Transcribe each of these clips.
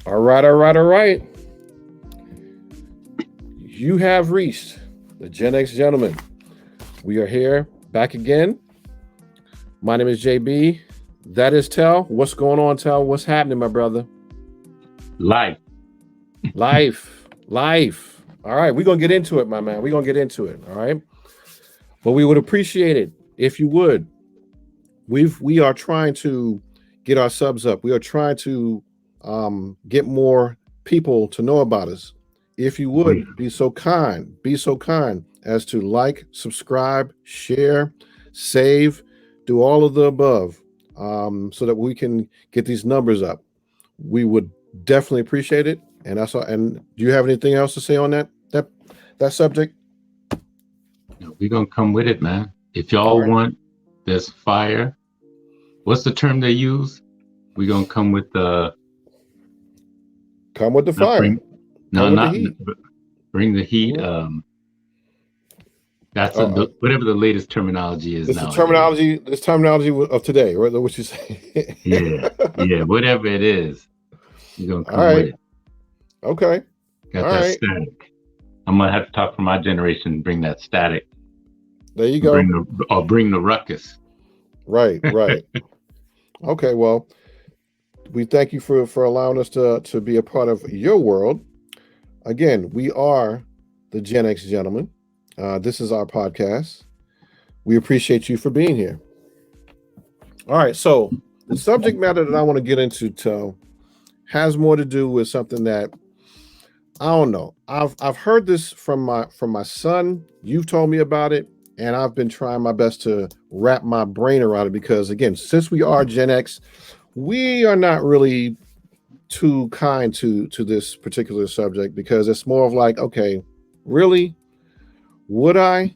All right, all right, all right. You have reached the Gen X gentleman. We are here back again. My name is JB. That is Tell. What's going on, Tell? What's happening, my brother? Life. Life. All right, we're gonna get into it, my man. We're gonna get into it. All right. But we would appreciate it if you would. We are trying to get our subs up. We are trying to get more people to know about us. If you would be so kind as to like, subscribe, share, save, do all of the above, so that we can get these numbers up. We would definitely appreciate it. And that's all. And do you have anything else to say on that subject? We're gonna come with it, man. If All y'all right, want this fire, what's the term they use? We're gonna come with the come with the not fire. bring no Come with the not heat. bring the heat. Mhm. That's Uh, whatever the latest terminology is This is nowadays. terminology. This terminology of today, right? What you say? Yeah, whatever it is, we're gonna All come with right. it. Okay. All Got that right. static. I'm gonna have to talk for my generation and bring that static, There you bring go. bring the ruckus. Right. Right. Okay. Well, we thank you for allowing us to be a part of your world. Again, we are the Gen X gentlemen. This is our podcast. We appreciate you for being here. All right. So the subject matter that I want to get into, has more to do with something that I don't know. I've heard this from my son. You've told me about it, and I've been trying my best to wrap my brain around it because again, since we are Gen X, we are not really too kind to this particular subject because it's more of like, okay, really? Would I?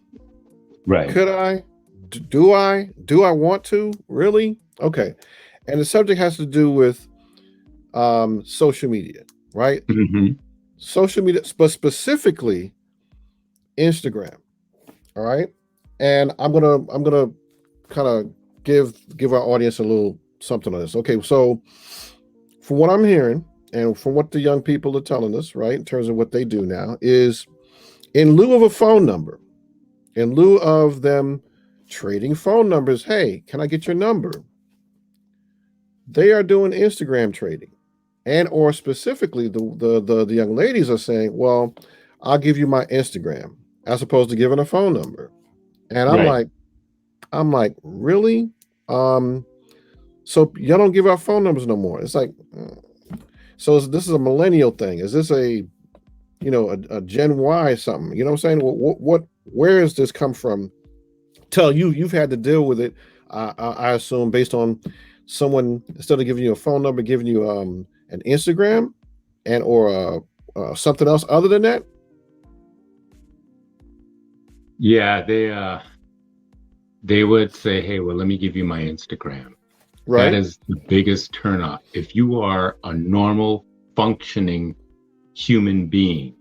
Right. Could I? Do I? Do I want to? Really? Okay. And the subject has to do with social media, right? Hmm. Social media, but specifically Instagram. All right. And I'm gonna kind of give our audience a little something on this. Okay, so from what I'm hearing and from what the young people are telling us, right, in terms of what they do now, is in lieu of a phone number, in lieu of them trading phone numbers, hey, can I get your number? They are doing Instagram trading. And or specifically the young ladies are saying, well, I'll give you my Instagram as opposed to giving a phone number. And Right. I'm like, really? Um, so y'all don't give out phone numbers no more. It's like, so this is a millennial thing. Is this a Gen Y something? You know what I'm saying? Where has this come from? Tell you've had to deal with it. I assume based on someone instead of giving you a phone number, giving you an Instagram and or something else other than that, Yeah, they would say, "Hey, well, let me give you my Instagram." That right? is the biggest turnoff. If you are a normal functioning human being,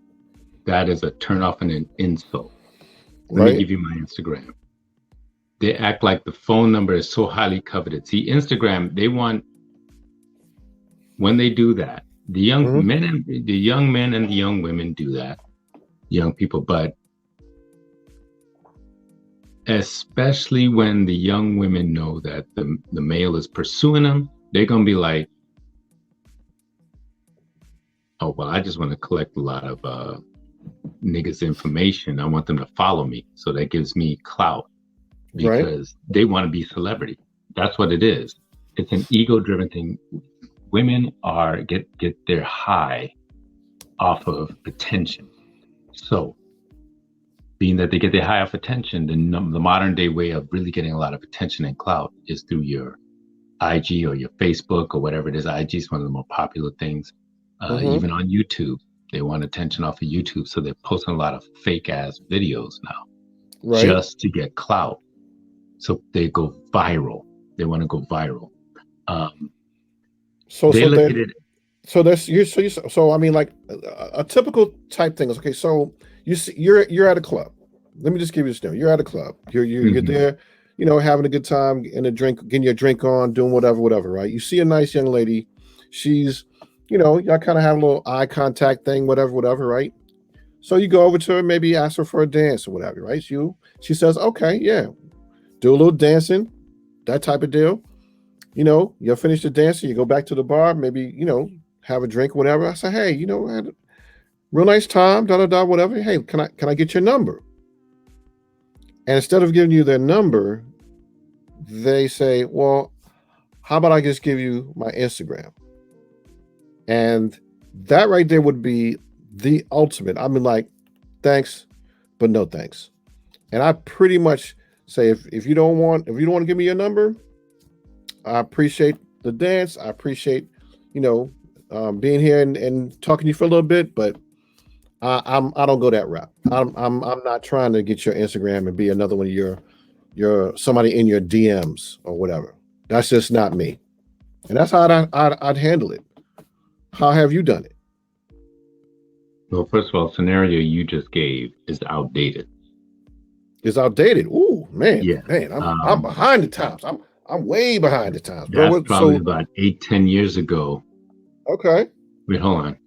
that is a turnoff and an insult. Let me Right? give you my Instagram. They act like the phone number is so highly coveted. See, Instagram, they want when they do that, Mm-hmm. the young men and the young women do that, young people, but especially when the young women know that the male is pursuing them, they're gonna be like, oh well, I just want to collect a lot of niggas information. I want them to follow me. So that gives me clout Right? because they want to be celebrity. That's what it is. It's an ego driven thing. Women are get their high off of attention. So being that they get their high off attention, the modern day way of really getting a lot of attention and clout is through your IG or your Facebook or whatever it is. IG is one of the more popular things. Mm-hmm. Even on YouTube, they want attention off of YouTube, so they're posting a lot of fake ass videos now Right? just to get clout. So they go viral. They want to go viral. Um, So they so look that at it. so that's so I mean like a typical type thing is okay. So you're at a club. Let me just give you a scenario. You're at a club. You're Mhm. there, having a good time, getting a drink, getting your drink on, doing whatever, right? You see a nice young lady. She's y'all kind of have a little eye contact thing, whatever, right? So you go over to her, maybe ask her for a dance or whatever, right? She says, okay, yeah, do a little dancing, that type of deal. You'll finish the dancing, you go back to the bar, maybe, have a drink, whatever. I say, hey, I had a real nice time, whatever. Hey, can I get your number? And instead of giving you their number, they say, well, how about I just give you my Instagram? And that right there would be the ultimate. I mean, like, thanks, but no thanks. And I pretty much say, if you don't want to give me your number, I appreciate the dance. I appreciate, being here and talking to you for a little bit, but I don't go that route. I'm not trying to get your Instagram and be another one of your somebody in your DMs or whatever. That's just not me. And that's how I'd handle it. How have you done it? Well, first of all, scenario you just gave is outdated. It's outdated. Ooh, man, Yeah. man, I'm behind the times. I'm way behind the times, bro. That's probably about 8-10 years ago. Okay. Wait, hold on.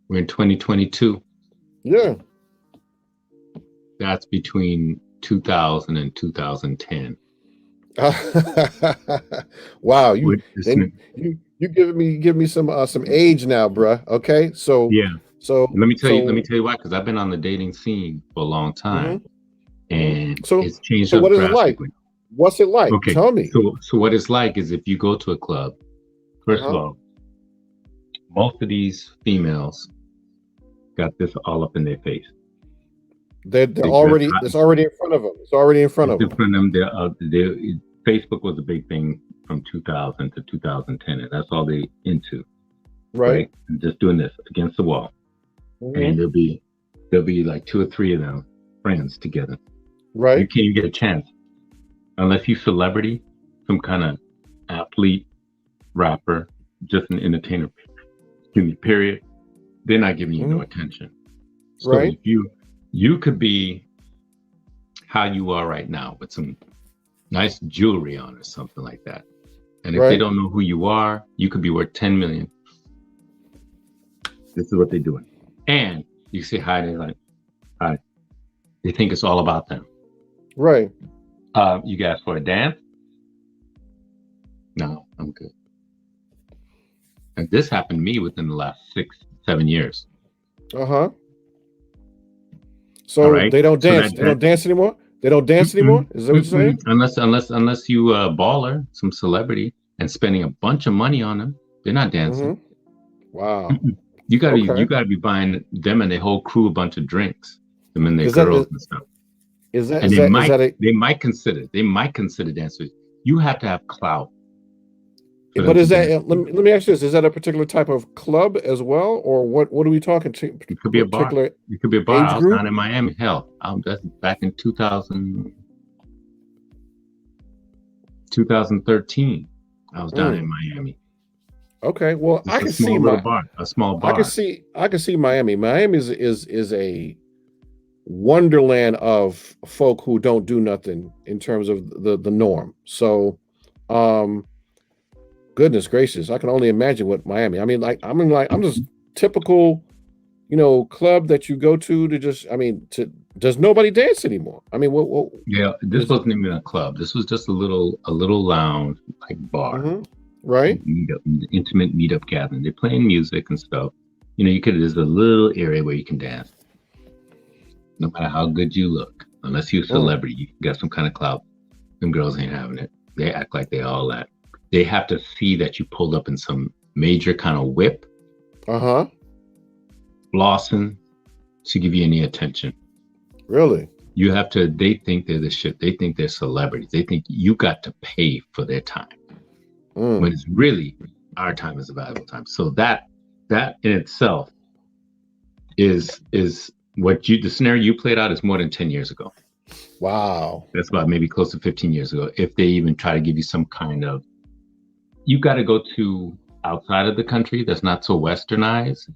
We're in 2022. Yeah. That's between 2000 and 2010. Wow, you give me some age now, bruh. Okay, so yeah. So let me tell you why, because I've been on the dating scene for a long time, and it's changed. So what is it like? What's it like? Okay, tell me. So what it's like is if you go to a club, first of all, most of these females got this all up in their face. They're already. It's already in front of them. It's already in front of them. Facebook was a big thing from 2000 to 2010, and that's all they into. Right. And just doing this against the wall, and there'll be like 2 or 3 of them friends together. Right. You can't even get a chance unless you celebrity, some kind of athlete, rapper, just an entertainer. Period. They're not giving you no attention. So if you could be how you are right now with some nice jewelry on or something like that. And if they don't know who you are, you could be worth 10 million. This is what they're doing. And you say hi, they're like, hi. They think it's all about them. Right. You guys for a dance? No, I'm good. And this happened to me within the last 6-7 years. So they don't dance. They don't dance anymore. They don't dance anymore. Is that what you're saying? Unless you a baller, some celebrity, and spending a bunch of money on them, they're not dancing. Wow. You gotta be buying them and their whole crew a bunch of drinks. Them and their girls and stuff. They might consider dancers. You have to have clout. But is that? Let me ask you this: is that a particular type of club as well, or what? What are we talking to? It could be a bar. It could be a bar. I was down in Miami. Hell, that's back in 2013. I was down in Miami. Okay, well, I can see a small bar. I can see Miami. Miami is a wonderland of folk who don't do nothing in terms of the norm. So, goodness gracious, I can only imagine what Miami. I mean, I'm just typical, club that you go to just. I mean, does nobody dance anymore? I mean, what? Yeah, this wasn't even a club. This was just a little lounge like bar. Right. Intimate meetup gathering. They're playing music and stuff. There's a little area where you can dance. No matter how good you look, unless you're a celebrity, you got some kind of clout. Them girls ain't having it. They act like they all that. They have to see that you pulled up in some major kind of whip. Flossing to give you any attention. Really? They think they're the shit. They think they're celebrities. They think you got to pay for their time. When it's really our time is a valuable time. So that in itself is what the scenario you played out is more than 10 years ago. Wow. That's about maybe close to 15 years ago. If they even try to give you some kind of, you got to go to outside of the country that's not so westernized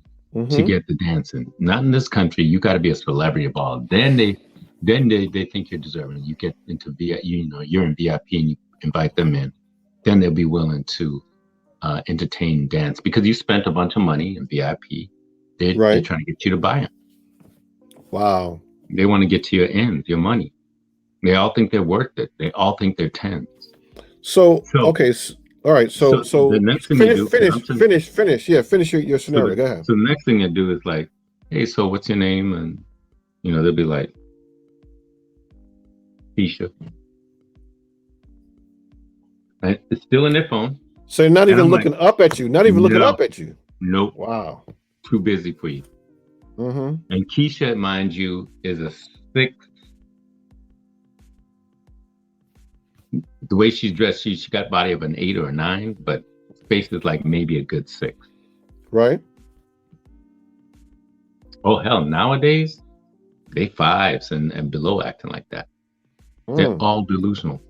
to get the dancing. Not in this country. You got to be a celebrity ball. Then they think you're deserving. You get into VIP, you're in VIP and you invite them in. then they'll be willing to entertain, dance, because you spent a bunch of money in VIP. They're Right. trying to get you to buy them. Wow. They want to get to your ends, your money. They all think they're worth it. They all think they're tens. So So, okay. All right. so the next thing they do, Finish. Yeah, finish your scenario. Go ahead. So the next thing they do is like, hey, so what's your name? And they'll be like, Keisha. And it's still in their phone. So they're not even looking up at you. Not even looking up at you. Nope. Wow. Too busy for you. Mm-hmm. And Keisha, mind you, is a 6. The way she's dressed, she got body of an 8 or a 9, but face is like maybe a good 6. Right. Oh hell, nowadays they 5s and below acting like that. They're all delusional.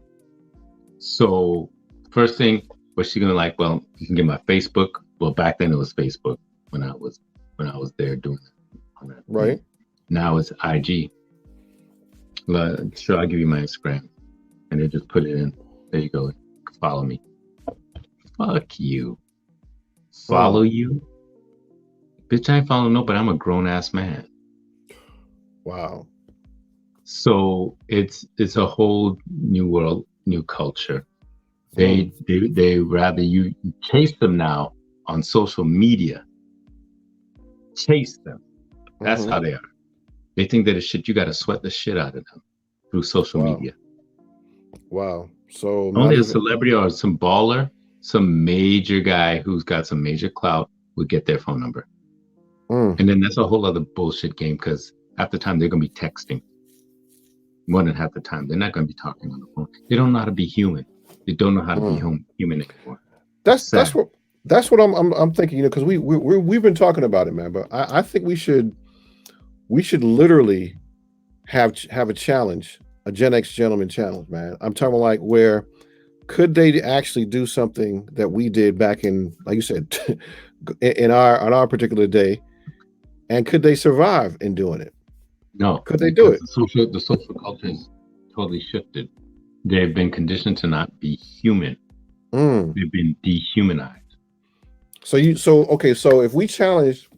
So first thing, was she gonna like? Well, you can get my Facebook. Well, back then it was Facebook when I was there doing it. Right. Now it's IG. Sure, I'll give you my Instagram, and they just put it in. There you go. Follow me. Fuck you. Follow you? Bitch, I ain't following nobody. I'm a grown ass man. Wow. So it's a whole new world, new culture. They rather you chase them now on social media. Chase them. That's how they are. They think that it's shit. You got to sweat the shit out of them through social media. Wow. So only a celebrity or some baller, some major guy who's got some major clout would get their phone number. And then that's a whole other bullshit game, because half the time they're going to be texting. More than half the time, they're not going to be talking on the phone. They don't know how to be human. They don't know how to be human anymore. That's what I'm thinking. Because we've been talking about it, man. But I think we should literally have a challenge, a Gen X gentleman challenge, man. I'm talking like, where could they actually do something that we did back in, like you said, on our particular day, and could they survive in doing it? No. Could they do it? The social culture has totally shifted. They've been conditioned to not be human. They've been dehumanized. So if we challenge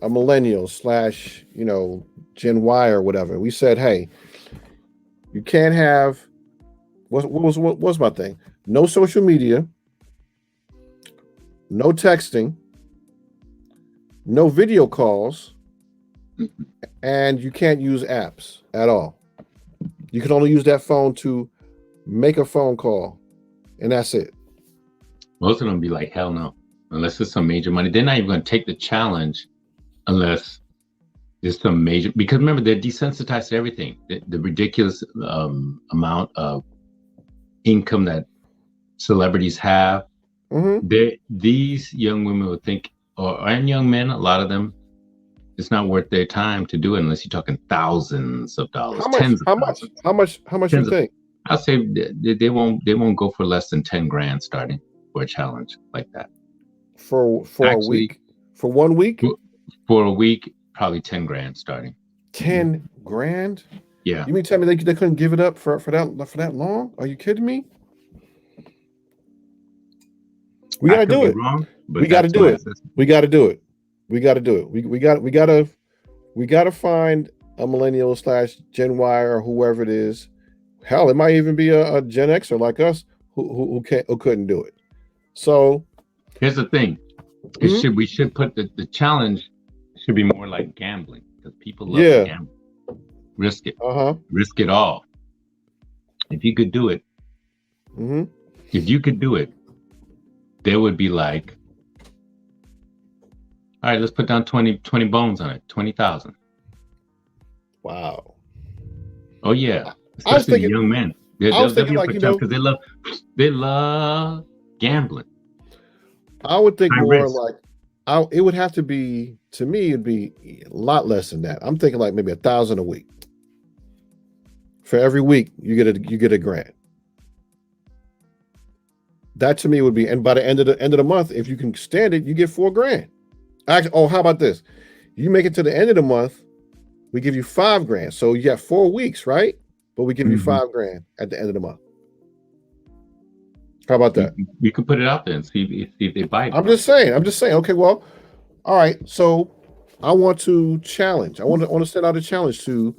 a millennial / Gen Y or whatever, we said, hey, you can't have what was my thing? No social media, no texting, no video calls, and you can't use apps at all. You can only use that phone to make a phone call, and that's it. Most of them be like, hell no. Unless it's some major money. They're not even going to take the challenge unless there's some major, because remember, they're desensitized to everything. The ridiculous amount of income that celebrities have. These young women would think, and young men, a lot of them, it's not worth their time to do it unless you're talking thousands of dollars, tens of thousands. How much you think? I'll say they won't go for less than 10 grand starting for a challenge like that. For a week? For 1 week? For a week, probably 10 grand starting. 10 grand? Yeah. You mean tell me they couldn't give it up for that long? Are you kidding me? We gotta do it. We gotta do it. We gotta do it. We gotta do it. We gotta find a millennial / Gen Y or whoever it is. Hell, it might even be a Gen Xer like us who couldn't do it. So here's the thing. We should put the challenge should be more like gambling, because people love to gamble. Risk it. Risk it all. If you could do it, there would be like, all right, let's put down 20 bones on it, 20,000. Wow. Oh yeah. Especially young men. They'll be up for because they love gambling. I would think more like, it would have to be, to me, it'd be a lot less than that. I'm thinking like maybe 1,000 a week. For every week, you get a grant. That to me would be, and by the end of the month, if you can stand it, you get 4 grand. Actually, how about this? You make it to the end of the month, we give you 5 grand. So you got 4 weeks, right? But we give you 5 grand at the end of the month. How about that? We could put it out there and see if they bite. I'm just saying. Okay, well, all right. So I want to challenge. I want to set out a challenge to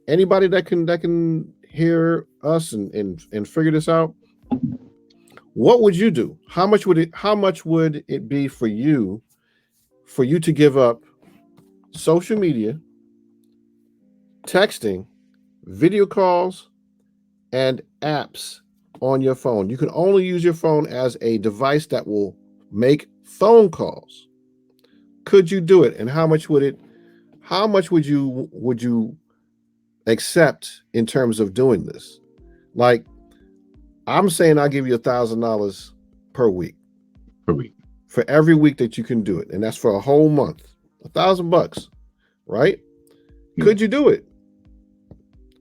anybody that can hear us and figure this out. What would you do? How much would it be for you to give up social media, texting, video calls, and apps on your phone? You can only use your phone as a device that will make phone calls. Could you do it? And how much would you accept in terms of doing this? Like, I'm saying I'll give you $1,000 per week for every week that you can do it. And that's for a whole month. $1,000, right? Could you do it?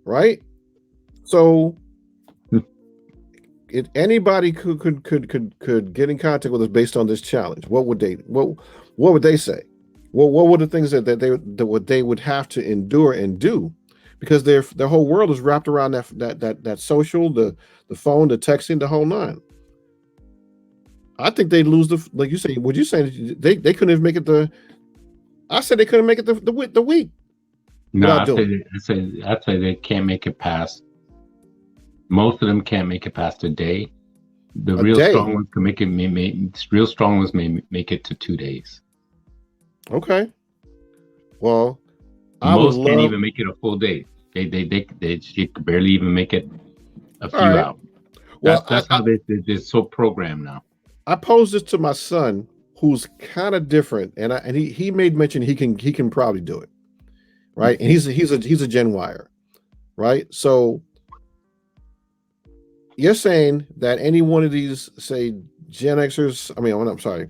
Right? So if anybody could get in contact with us based on this challenge, what would they say? What were the things that they would have to endure and do? Because their whole world is wrapped around that social, the phone, the texting, the whole nine. I think they'd lose like you say. Would you say they couldn't even make it I said they couldn't make it the week. No, I'd say they can't make it past. Most of them can't make it past a day. The real strong ones can make it. Real strong ones may make it to 2 days. Okay. Well, most can't even make it a full day. They could barely even make it a few hours. That's how they're so programmed now. I posed this to my son, who's kind of different, and he made mention he can probably do it, right? And he's a Gen Wire, right? So you're saying that any one of these, say, Gen Xers, I'm sorry,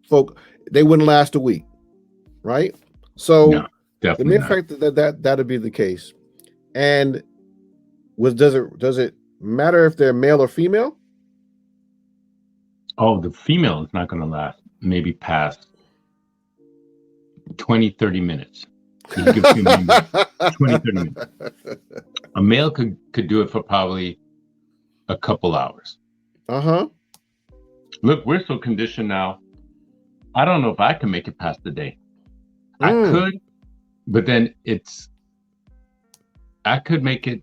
folk, they wouldn't last a week, right? So no, the mere fact that'd be the case, and does it matter if they're male or female? Oh, the female is not going to last maybe past 20, 30 minutes. You give 20, 30 minutes. A male could do it for probably a couple hours. Look, we're so conditioned now. I don't know if I can make it past the day. I could, but then I could make it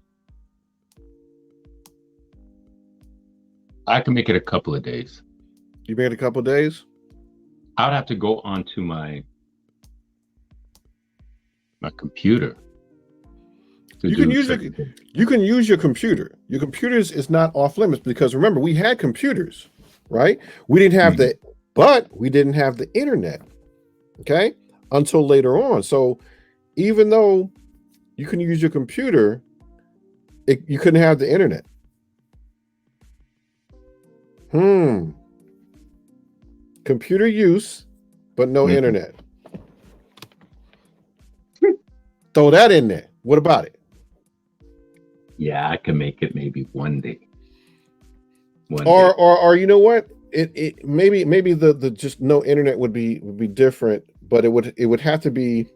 a couple of days. You made a couple of days? I would have to go onto my computer. You can use your computer. Your computer is not off limits, because remember, we had computers, right? We didn't have but we didn't have the internet, okay, until later on. So even though you can use your computer, you couldn't have the internet. Computer use, but no internet. Throw that in there. What about it? Yeah, I can make it maybe one day. Or you know what? It maybe the just no internet would be different, but it would have to be,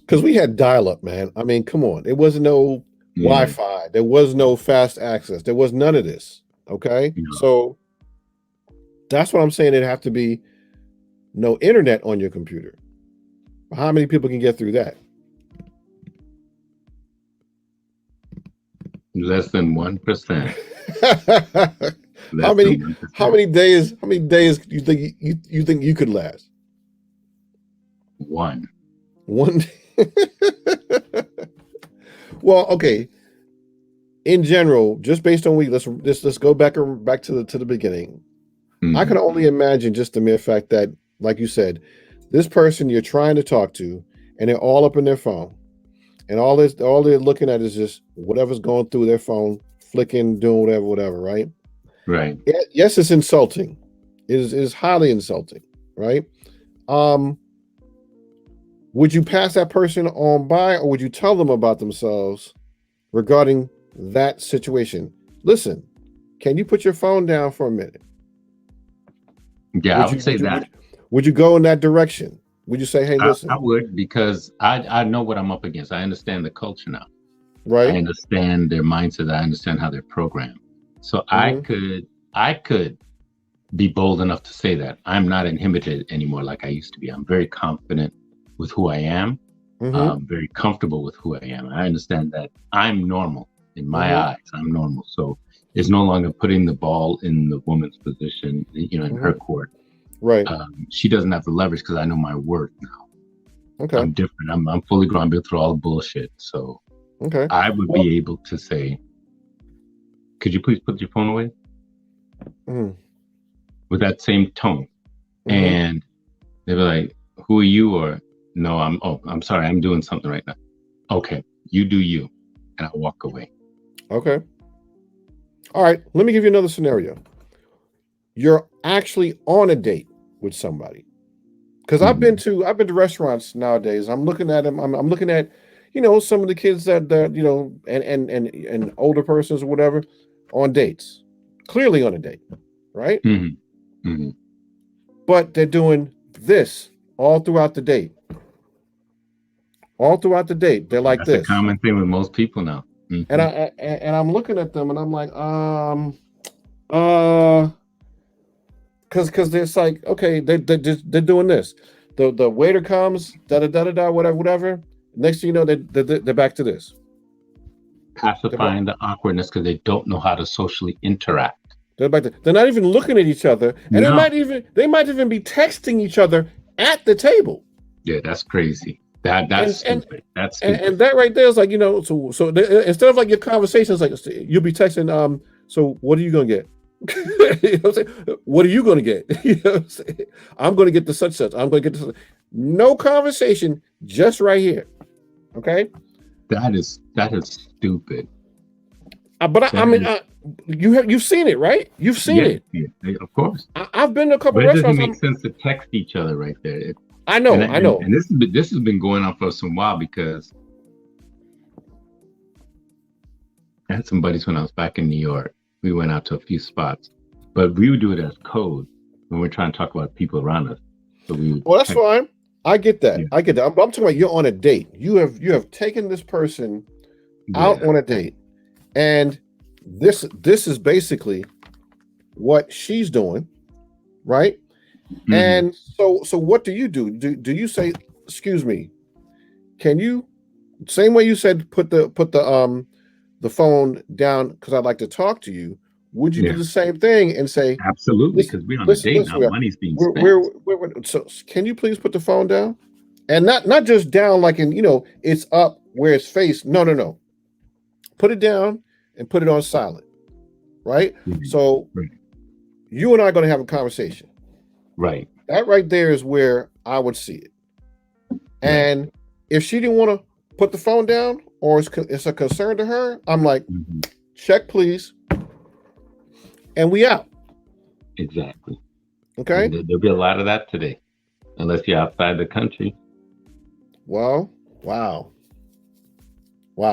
because we had dial-up, man. I mean, come on. It wasn't no Wi-Fi. There was no fast access. There was none of this. Okay? No. So that's what I'm saying. It'd have to be no internet on your computer. How many people can get through that? Less than 1%. How many days do you think you could last? One. Well, okay. In general, just based on let's go back to the beginning. I can only imagine just the mere fact that, like you said, this person you're trying to talk to, and they're all up in their phone, and all they're looking at is just whatever's going through their phone, flicking, doing whatever, right? Right. Yes, it's insulting. It is highly insulting, right? Would you pass that person on by, or would you tell them about themselves regarding that situation? Listen, can you put your phone down for a minute? Yeah, I would say that. Would you go in that direction? Would you say, hey, listen? I would, because I know what I'm up against. I understand the culture now. Right. I understand their mindset. I understand how they're programmed. So Mm-hmm. I could be bold enough to say that I'm not inhibited anymore like I used to be. I'm very confident with who I am. Mm-hmm. Very comfortable with who I am. I understand that I'm normal in my Mm-hmm. eyes. I'm normal. So it's no longer putting the ball in the woman's position, in her Mm-hmm. court. Right. She doesn't have the leverage because I know my worth now. Okay. I'm different. I'm fully grown. I've been through all the bullshit. So Okay. I would Well. be able to say, could you please put your phone away Mm-hmm. with that same tone? Mm-hmm. And they'd be like, who are you? Or no, I'm sorry. I'm doing something right now. Okay, you do you. And I walk away. Okay. All right. Let me give you another scenario. You're actually on a date with somebody. Because Mhm. I've been to restaurants nowadays. I'm looking at them. I'm looking at, some of the kids that and older persons or whatever on dates, clearly on a date, right? Mhm. Mhm. But they're doing this all throughout the date. All throughout the date, they're like That's a this, common thing with most people now. and Hmm. I'm looking at them and I'm like, uh, because it's like, okay, they're doing this. The waiter comes, da da da da da, whatever. Next thing you know, they're back to this. They're back, Pacifying the awkwardness because they don't know how to socially interact. they're back to, they're not even looking at each other, and No. they might even be texting each other at the table. Yeah, that's crazy. That's And stupid. That's stupid. that right there is like, instead of like your conversations, like you'll be texting, so what are you gonna get? You know what I'm saying? What are you gonna get? You know what I'm saying? I'm gonna get the such. I'm gonna get this. No conversation, just right here. Okay. That is stupid. But I That mean, is you've seen it, right? You've seen yes, it. yes, of course. I've been to a couple But it doesn't restaurants. make sense to text each other right there. I And know, I and, know. and this has been going on for some while because I had some buddies when I was back in New York. We went out to a few spots, but we would do it as code when we're trying to talk about people around us. So we would Well, that's text. fine. I get that. Yeah, I get that. I'm talking about you're on a date. You have taken this person out yeah. on a date, and this is basically what she's doing, right? Hmm. And so what do you do? Do you say, excuse me, can you, same way you said the phone down because I'd like to talk to you, would you do Yeah, the same thing and say, absolutely. listen, Because we're on a listen, date listen, now. Money's being spent. so can you please put the phone down? And not just down like in, it's up where it's faced. No, no, no. Put it down and put it on silent, right? Right, So right, you and I are going to have a conversation. right, That right there is where I would see it. right. And if she didn't want to put the phone down or it's a concern to her, I'm like, Hmm. check, please. And we out. Exactly. Okay. And there'll be a lot of that today, unless you're outside the country. Well, wow.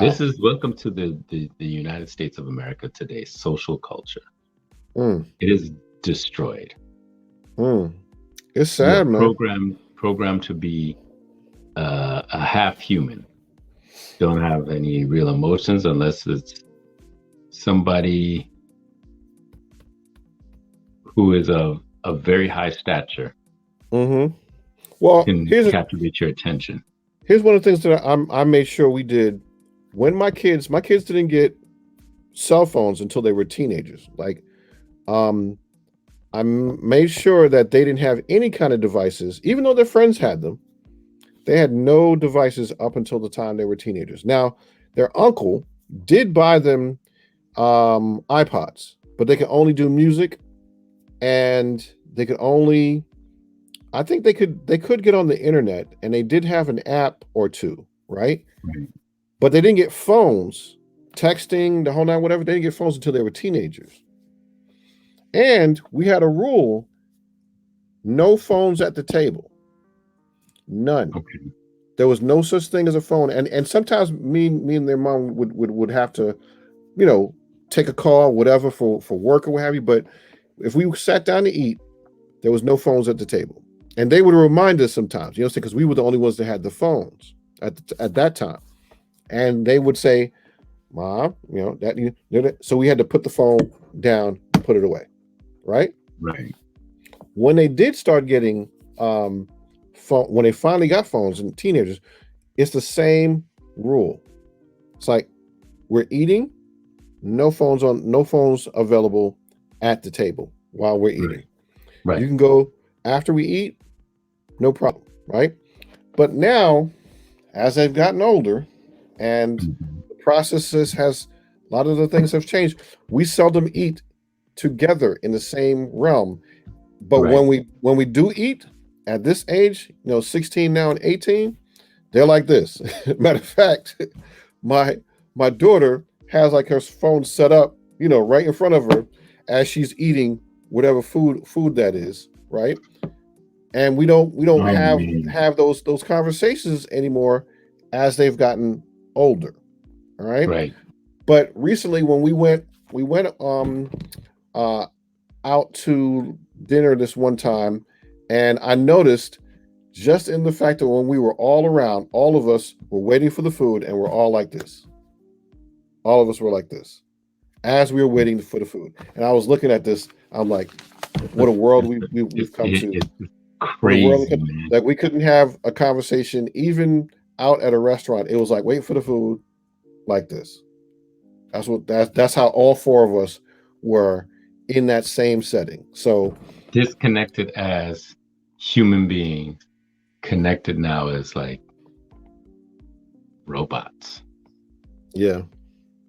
This Wow. is welcome to the United States of America today. Social culture. Mm, It is destroyed. mm. It's You're sad, man. programmed to be a half human. Don't have any real emotions unless it's somebody who is of a very high stature Mm-hmm. Well, can captivate your attention. here's one of the things that I made sure we did when my kids didn't get cell phones until they were teenagers. Like, um, made sure that they didn't have any kind of devices, even though their friends had them. They had no devices up until the time they were teenagers. Now, their uncle did buy them iPods, but they could only do music, and they could only. I think they could get on the internet, and they did have an app or two, right? Right. But they didn't get phones, texting, the whole nine, whatever. They didn't get phones until they were teenagers. And we had a rule: no phones at the table, none. Okay. There was no such thing as a phone. And sometimes me and their mom would have to, you know, take a call, whatever, for work or what have you. But if we sat down to eat, there was no phones at the table. And they would remind us sometimes, because we were the only ones that had the phones at that time. And they would say, Mom, so we had to put the phone down, put it away, right? Right. When they did start getting when they finally got phones and teenagers, it's the same rule. It's like we're eating, no phones available at the table while we're eating. Right. You can go after we eat, no problem, right? But now, as they've gotten older, and Mhm. the processes has a lot of the things have changed. We seldom eat together in the same realm. But Right. when we do eat at this age, 16 now and 18, they're like this. Matter of fact, my my daughter has like her phone set up, right in front of her as she's eating whatever food that is, right? And we don't Oh have man. have those conversations anymore as they've gotten older. All right. Right. But recently when we went uh out to dinner this one time, and I noticed just in the fact that when we were all around, all of us were waiting for the food and we're all like this. All of us were like this as we were waiting for the food. And I was looking at this, I'm like, what a world we've come to. It's What a world crazy, man. that we couldn't have a conversation even out at a restaurant. It was like waiting for the food like this. That's how all four of us were in that same setting. So Disconnected as human beings, connected now as like robots, yeah,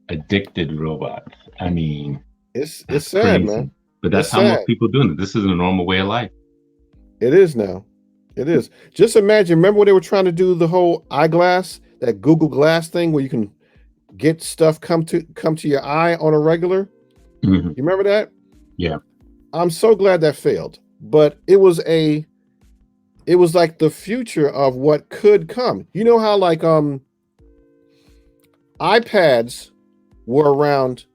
addicted robots. I mean, it's that's sad, crazy. man. But It's that's how most sad. people doing it. This is a normal way of life. It is now. It is. Just imagine. Remember when they were trying to do the whole eyeglass, that Google Glass thing, where you can get stuff come to your eye on a regular. Mhm. You remember that? Yeah. I'm so glad that failed. But it was like the future of what could come. You know how like iPads were around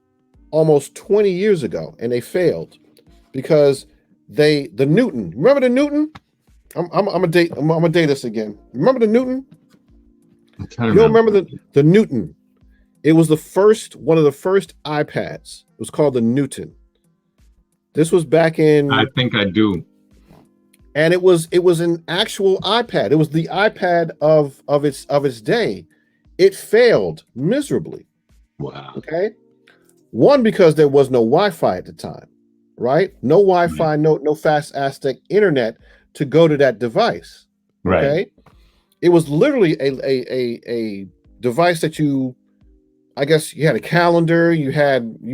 almost 20 years ago and they failed because the Newton. Remember the Newton? I'm gonna date this again. Remember the Newton? I'm trying to You don't remember. remember the Newton? It was the first one of the first iPads. It was called the Newton. This was back I in, think I do. and it was an actual iPad. It was the iPad of its day. It failed miserably. Wow. Okay, one because there was no Wi-Fi at the time, right? No Right. Wi-Fi, no fast Aztec internet to go to that device. Right. Okay, it was literally a device that I guess you had a calendar, you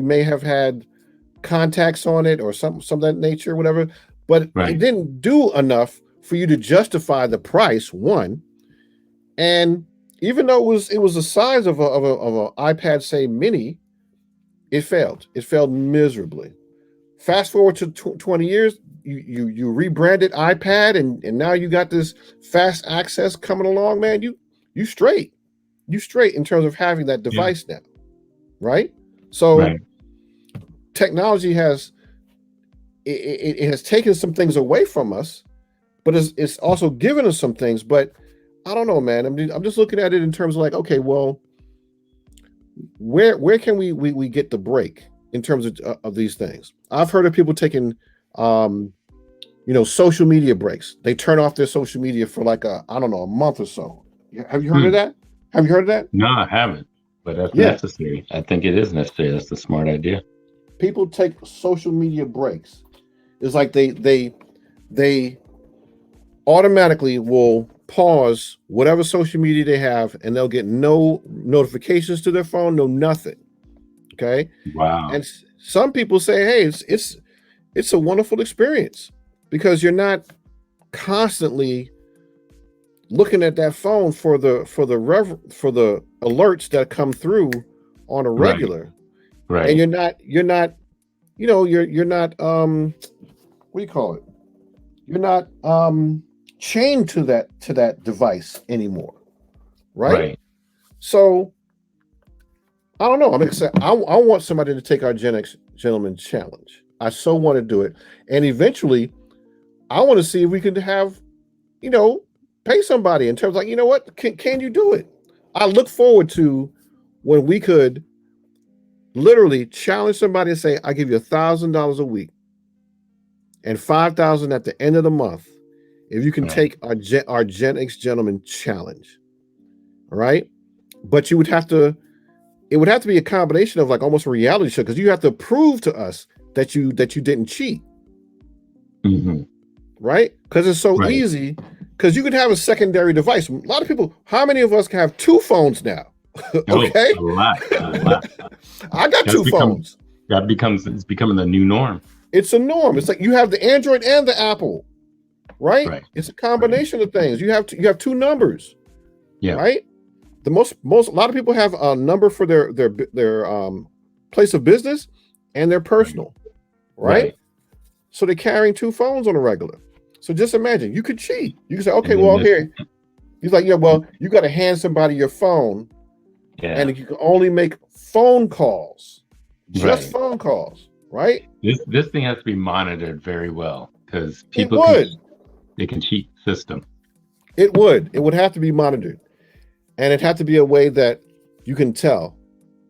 may have had contacts on it or some of that nature, whatever, but it Right. didn't do enough for you to justify the price, one. And even though it was the size of a iPad, say mini, it failed. It failed miserably. Fast forward to 20 years, you rebranded iPad, and now you got this fast access coming along, man. You straight. You straight in terms of having that Yeah. device now, right? So Right. technology it has taken some things away from us, but it's also given us some things. But I don't know, man. I'm just looking at it in terms of like, okay, well, where can we get the break in terms of these things? I've heard of people taking social media breaks. They turn off their social media for like I don't know, a month or so. Have you heard of Hmm. that? Have you heard of that? No, I haven't. But that's Yeah. necessary. I think it is necessary. That's a smart idea. People take social media breaks. It's like they automatically will pause whatever social media they have, and they'll get no notifications to their phone, no nothing. Okay, Wow. and some people say, hey, it's a wonderful experience because you're not constantly looking at that phone for the alerts that come through on a Right. regular, and Right. you're not what do you call it? You're not chained to that device anymore, right? Right. So I don't know. I'm excited. I want somebody to take our Gen X gentleman challenge. I so want to do it, and eventually, I want to see if we could have, you know, pay somebody in terms of like, you know what, can you do it? I look forward to when we could literally challenge somebody and say, I give you $1,000 a week and 5,000 at the end of the month if you can Right. take our Gen X gentleman challenge. All right. But you would have to, it would have to be a combination of like almost a reality show, because you have to prove to us that you didn't cheat. Mm-hmm. Right? Because it's so Right. easy. Because you could have a secondary device. A lot of people, how many of us can have two phones now? Okay. Oh, a lot, a lot. I got That's two phones. it's becoming the new norm. It's a norm. It's like you have the Android and the Apple, right? Right. It's a combination of things. You have two numbers, Yeah. right? The most a lot of people have a number for their place of business and their personal, right? So they're carrying two phones on a regular. So just imagine, you could cheat. You could say, okay, well, here. He's like, yeah, well, you got to hand somebody your phone, and you can only make phone calls, just phone calls, right? This thing has to be monitored very well, because people they can cheat the system. It would have to be monitored, and it had to be a way that you can tell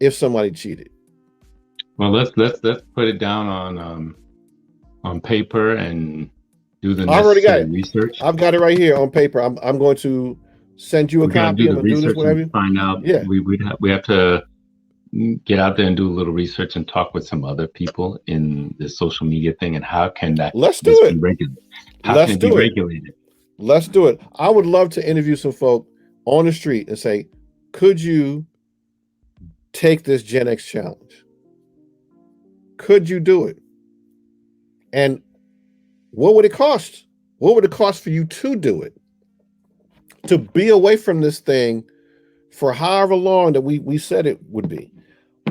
if somebody cheated. Well, let's put it down on paper and do the necessary research. I've got it right here on paper. I'm going to send you a copy. I'm going to do this, whatever. Find out. Yeah, we have to get out there and do a little research and talk with some other people in the social media thing, and how can that let's do it. Let's do it. Regulated? Let's do it. I would love to interview some folk on the street and say, could you take this Gen X challenge? Could you do it? And what would it cost? What would it cost for you to do it? To be away from this thing for however long that we said it would be.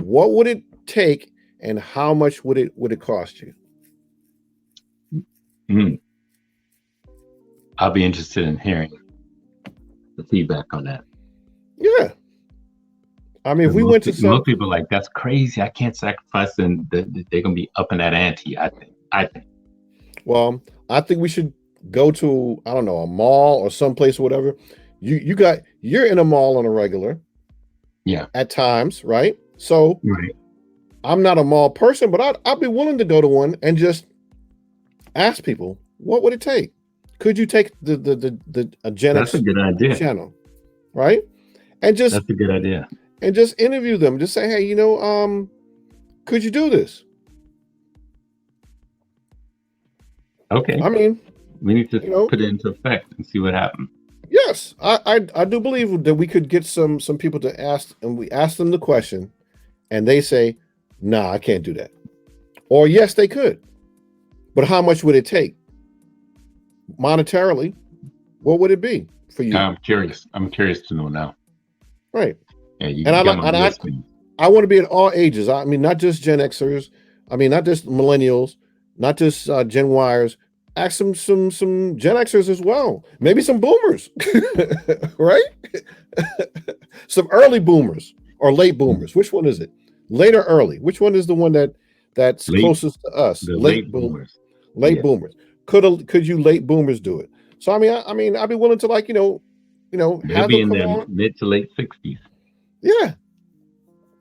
What would it take, and how much would it cost you? I'll be interested in hearing the feedback on that. Yeah. I mean, if we went to most people are like, that's crazy, I can't sacrifice, and they're gonna be upping that ante, I think. Well, I think we should go to, I don't know, a mall or someplace or whatever. You're in a mall on a regular. Yeah. At times, right? So I'm not a mall person, but I'd be willing to go to one and just ask people, what would it take? Could you take the Gen X? That's a good idea. Channel, right? And just that's a good idea. And just interview them. Just say, hey, could you do this? Okay. I mean, we need to put it into effect and see what happens. Yes, I do believe that we could get some people to ask, and we ask them the question, and they say, nah, I can't do that. Or yes, they could. But how much would it take? Monetarily, what would it be for you? I'm curious to know now. Right. Yeah, I want to be at all ages. I mean, not just Gen Xers. I mean, not just millennials, not just Gen Yers. Ask some Gen Xers as well. Maybe some boomers, right? Some early boomers or late boomers. Which one is it? Late or early? Which one is the one that's closest to us? The late boomers. Late boomers. Could you late boomers do it? So I mean, I'd be willing to they'll be in their mid to late 60s. Yeah.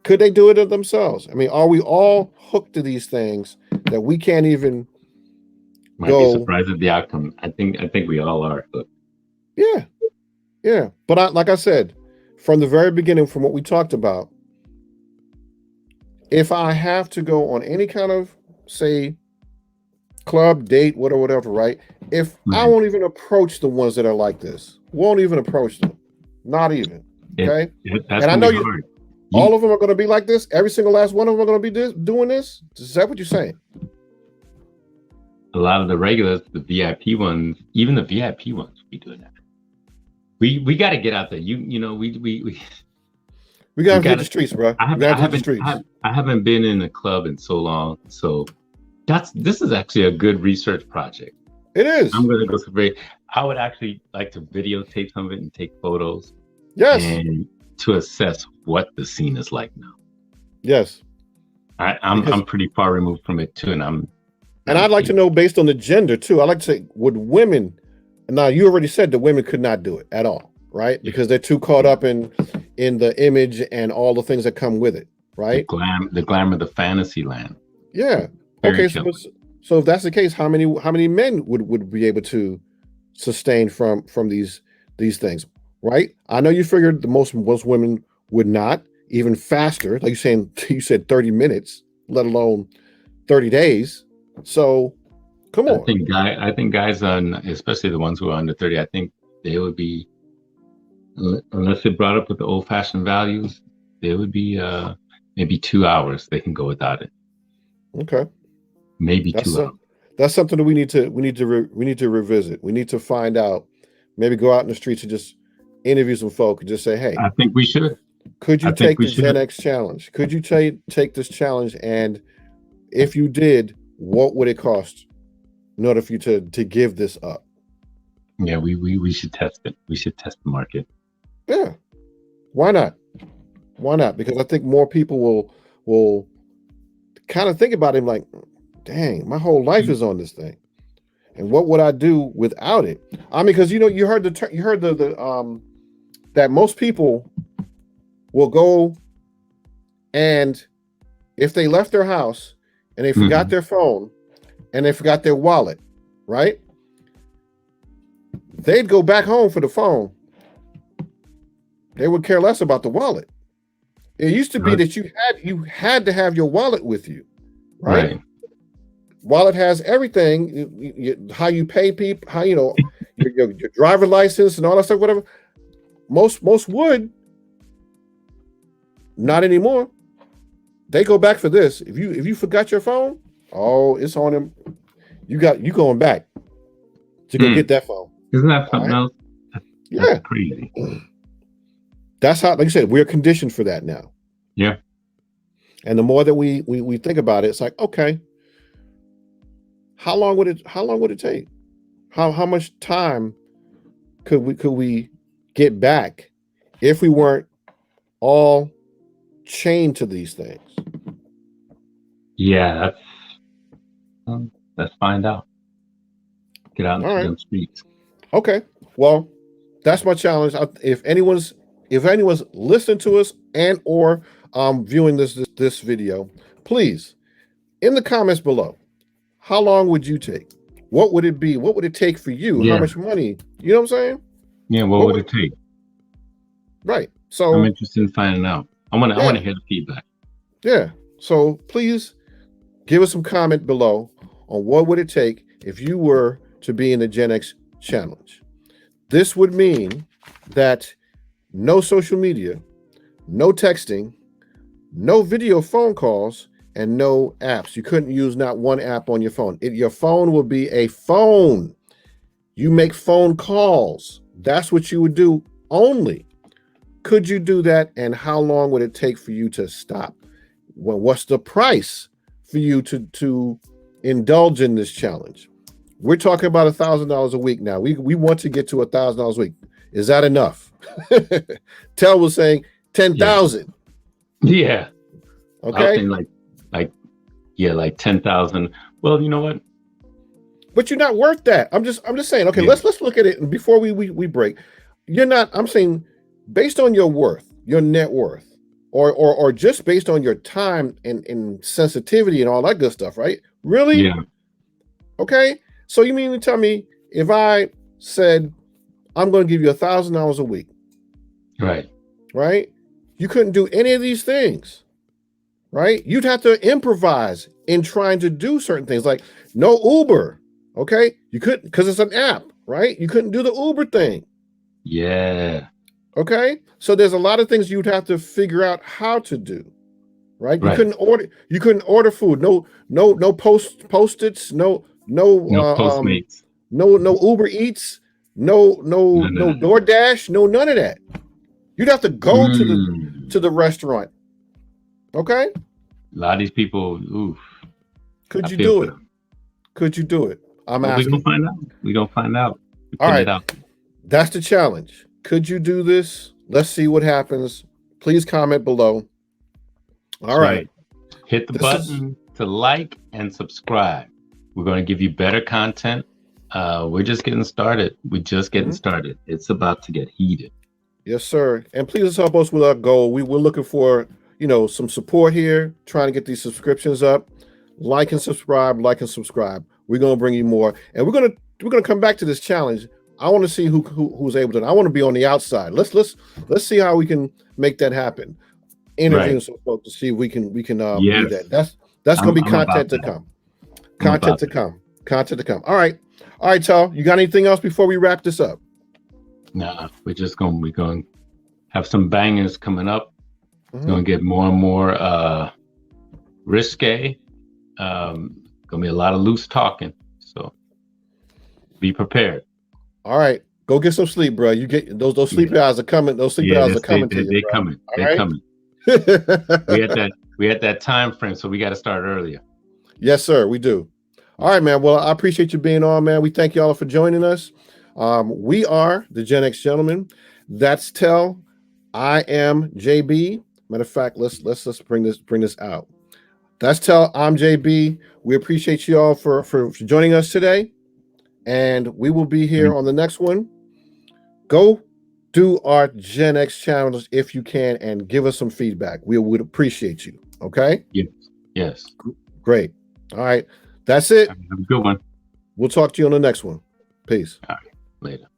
Could they do it themselves? I mean, are we all hooked to these things that we can't even Might be surprised at the outcome. I think we all are. But. Yeah. But like I said, from the very beginning, from what we talked about, if I have to go on any kind of, say, club, date, whatever, right? If I won't even approach the ones that are like this, won't even approach them, not even. Okay. And I know all of them are going to be like this. Every single last one of them are going to be doing this. Is that what you're saying? A lot of the regulars, the VIP ones, even the VIP ones, be doing that. We got to get out there. We got to hit the streets, bro. I haven't been in a club in so long, so this is actually a good research project. It is. I'm going to go survey. I would actually like to videotape some of it and take photos. Yes. And to assess what the scene is like now. Yes. I'm pretty far removed from it too, and I'd like to know based on the gender too. I'd like to say, would women? Now you already said that women could not do it at all, right? Because they're too caught up in the image and all the things that come with it. right? The glamour, the fantasy land. Yeah. Fairy Okay. tale. So if that's the case, how many men would be able to sustain from these things, right? I know you figured the most women would not, even faster. Like you said 30 minutes, let alone 30 days. So come on. I think guys on, especially the ones who are under 30, I think they would be, unless they brought up with the old fashioned values, they would be maybe 2 hours. They can go without it. Okay. Maybe That's 2 hours. that's something that we need to revisit. We need to find out, maybe go out in the streets and just interview some folk and just say, hey, I think we should. could you I think take we the Gen should. X challenge? Could you take this challenge? And if you did, what would it cost in order for you to give this up? Yeah, we should test it. We should test the market. Yeah. Why not? Why not? Because I think more people will kind of think about it like, dang, my whole life is on this thing. And what would I do without it? I mean, because you heard the that most people will go, and if they left their house and they forgot their phone and they forgot their wallet, right? They'd go back home for the phone. They would care less about the wallet. It used to be that you had to have your wallet with you, right? Wallet has everything, how you pay people, how your driver license and all that stuff, whatever. Most would. Not anymore. They go back for this. If you forgot your phone, oh, it's on them. You going back to go get that phone. Isn't that something else? That's crazy. That's how, like you said, we're conditioned for that now. Yeah. And the more that we think about it, it's like, okay, how long would it take? How much time could we get back if we weren't all chained to these things? Yeah, let's find out. Get out into the streets. Okay. Well, that's my challenge. If anyone's listening to us and or viewing this video, please, in the comments below, how long would you take? What would it be? What would it take for you? Yeah. How much money? You know what I'm saying? Yeah, what would it take? Right. So I'm interested in finding out. I want to hear the feedback. Yeah. So please give us some comment below on what would it take if you were to be in the Gen X challenge. This would mean that no social media, no texting, no video phone calls, and no apps. You couldn't use not one app on your phone. Your phone will be a phone. You make phone calls. That's what you would do only. Could you do that? And how long would it take for you to stop? Well, what's the price for you to indulge in this challenge? We're talking about $1,000 a week now. We want to get to $1,000 a week. Is that enough? Tell was saying 10,000. Yeah. Okay. Like 10,000. Well, you know what? But you're not worth that. I'm just saying. Okay, let's look at it before we break. You're not. I'm saying, based on your worth, your net worth, or just based on your time and sensitivity and all that good stuff, right? Really? Yeah. Okay. So you mean to tell me if I said I'm going to give you $1,000 a week, right? Right? You couldn't do any of these things, right? You'd have to improvise in trying to do certain things, like no Uber. Okay, you couldn't, because it's an app, right? You couldn't do the Uber thing. Yeah. Okay, so there's a lot of things you'd have to figure out how to do, right? You couldn't order food. No post-its. No Postmates. No Uber Eats. No DoorDash. No none of that. You'd have to go to the restaurant. Okay. A lot of these people. Oof. Could you do it? Could you do it? I'm asking. We're gonna find out. All right. That's the challenge. Could you do this? Let's see what happens. Please comment below. All right. Hit the button to like and subscribe. We're going to give you better content. We're just getting started. We're just getting started. It's about to get heated. Yes, sir. And please help us with our goal. We're looking for some support here, trying to get these subscriptions up. Like and subscribe, like and subscribe. We're gonna bring you more, and we're gonna come back to this challenge. I want to see who's able to. I want to be on the outside. Let's see how we can make that happen. Interviewing Right. some folks to see if we can be Yes. that. That's gonna be I'm about content to that. come. I'm Content about to that. come. Content to come. All right, Tal. You got anything else before we wrap this up? Nah, we're going to have some bangers coming up. It's Mhm. going to get more and more risque. Going to be a lot of loose talking. So be prepared. All right, go get some sleep, bro. You get those sleepy eyes are coming. Those sleepy eyes are coming to you. They're Bro. coming. All They're right? coming. We had that time frame, so we got to start earlier. Yes, sir. We do. All right, man. Well, I appreciate you being on, man. We thank y'all for joining us. We are the Gen X Gentlemen. That's Tell. I am JB. Matter of fact, let's bring this out. That's Tell. I'm JB. We appreciate you all for joining us today, and we will be here on the next one. Go do our Gen X channels if you can, and give us some feedback. We would appreciate you. Okay. Yes. Great. All right. That's it. Have a good one. We'll talk to you on the next one. Peace. All right. Later.